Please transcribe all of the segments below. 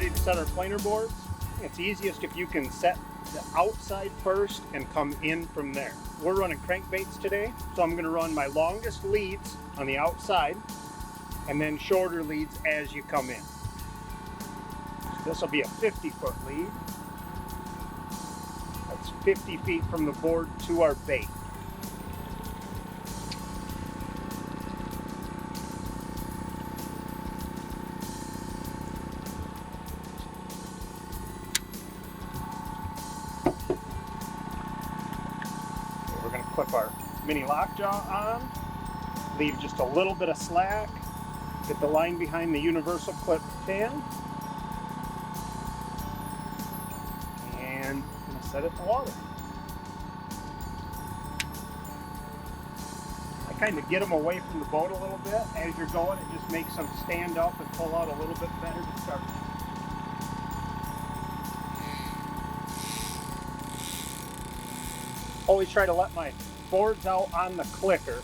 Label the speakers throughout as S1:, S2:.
S1: ready to set our planer boards, it's easiest if you can set the outside first and come in from there. We're running crankbaits today, so I'm going to run my longest leads on the outside and then shorter leads as you come in. This will be a 50-foot lead. That's 50 feet from the board to our bait. We're going to clip our mini lockjaw on, leave just a little bit of slack, get the line behind the universal clip pin, and I'm going to set it in the water. I kind of get them away from the boat a little bit. As you're going, it just makes them stand up and pull out a little bit better to start. Always try to let my boards out on the clicker.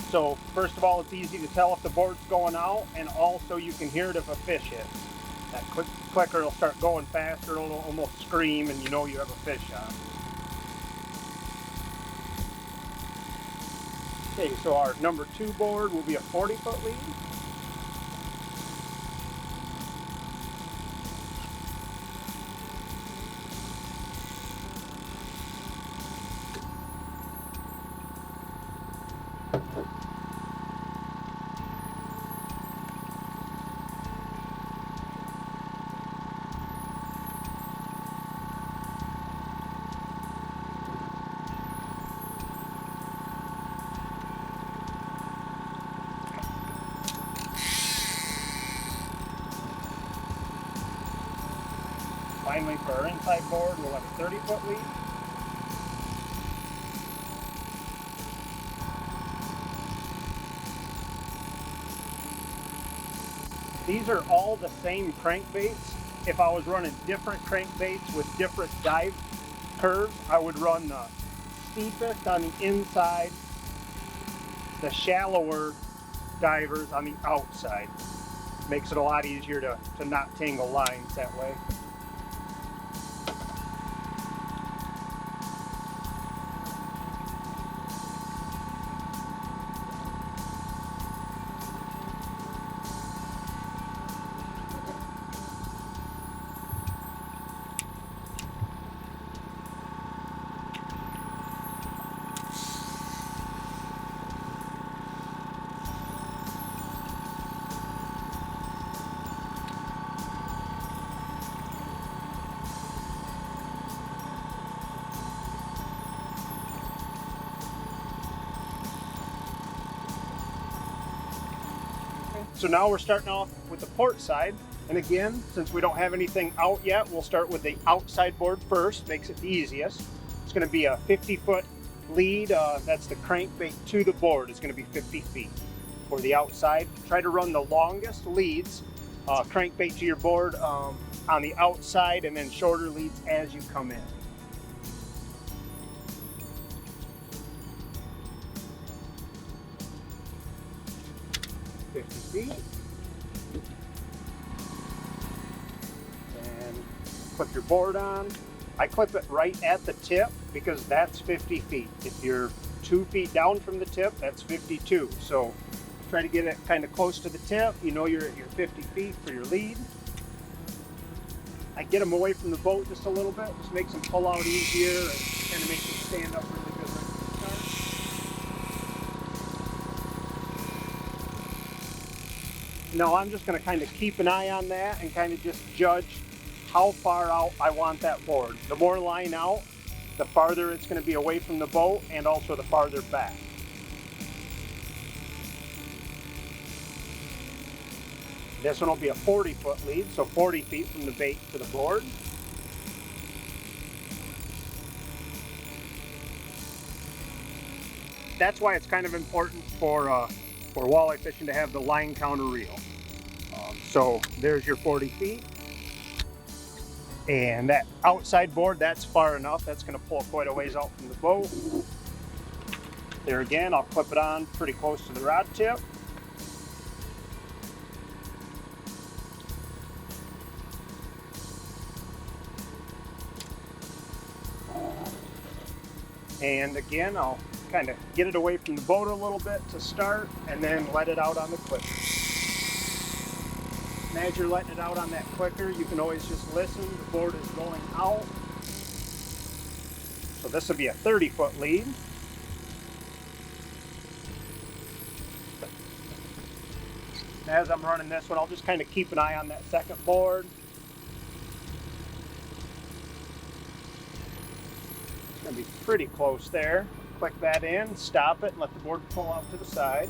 S1: So first of all, it's easy to tell if the board's going out, and also you can hear it if a fish hits. That clicker will start going faster, it'll almost scream, and you know you have a fish on. Okay, so our number 2 board will be a 40-foot lead. Finally, for our inside board, we'll have a 30-foot lead. These are all the same crankbaits. If I was running different crankbaits with different dive curves, I would run the steepest on the inside, the shallower divers on the outside. Makes it a lot easier to not tangle lines that way. So now we're starting off with the port side. And again, since we don't have anything out yet, we'll start with the outside board first, makes it the easiest. It's gonna be a 50-foot lead. That's the crankbait to the board is gonna be 50 feet. For the outside, try to run the longest leads, crankbait to your board on the outside, and then shorter leads as you come in. Feet. And clip your board on. I clip it right at the tip because that's 50 feet. If you're 2 feet down from the tip, that's 52. So try to get it kind of close to the tip. You know you're at your 50 feet for your lead. I get them away from the boat just a little bit. Just makes them pull out easier and kind of makes them stand up really good right from the start. Now I'm just going to kind of keep an eye on that and kind of just judge how far out I want that board. The more line out, the farther it's going to be away from the boat, and also the farther back. This one will be a 40-foot lead, so 40 feet from the bait to the board. That's why it's kind of important for walleye fishing to have the line counter reel. So there's your 40 feet. And that outside board, that's far enough. That's going to pull quite a ways out from the boat. There again, I'll clip it on pretty close to the rod tip. And again, I'll kind of get it away from the boat a little bit to start and then let it out on the clicker. And as you're letting it out on that clicker, you can always just listen. The board is going out. So this will be a 30-foot lead. And as I'm running this one, I'll just kind of keep an eye on that second board. It's going to be pretty close there. Click that in, stop it, and let the board pull out to the side.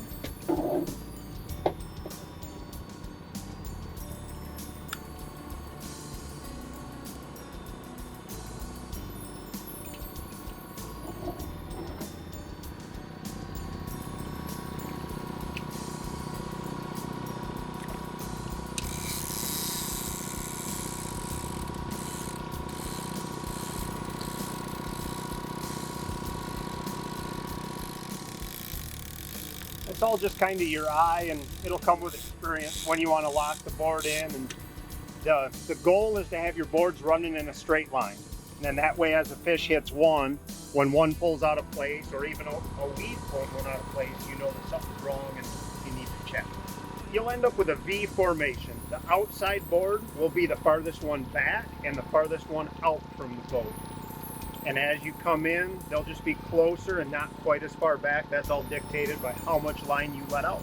S1: It's all just kind of your eye, and it'll come with experience when you want to lock the board in. And the goal is to have your boards running in a straight line. And then that way, as a fish hits one, when one pulls out of place, or even a weed pulls one out of place, you know that something's wrong and you need to check. You'll end up with a V formation. The outside board will be the farthest one back and the farthest one out from the boat. And as you come in, they'll just be closer and not quite as far back. That's all dictated by how much line you let out.